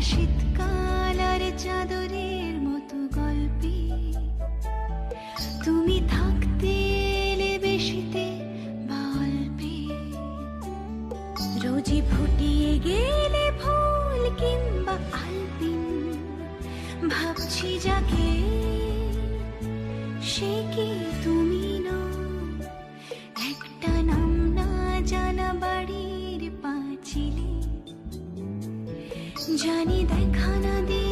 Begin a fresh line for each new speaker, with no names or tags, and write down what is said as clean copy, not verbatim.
শীতকাল আর চাদরের মতো গল্পে তুমি থাকতে এলে বেশিতে বা অল্পে, রোজই ফুটিয়ে গেলে ফুল কিংবা আলপিন, ভাবছি যাকে সে কি তুমি নও। একটা নাম না জানা বাড়ির পাঁচিলে জানি দেখা না দিয়ে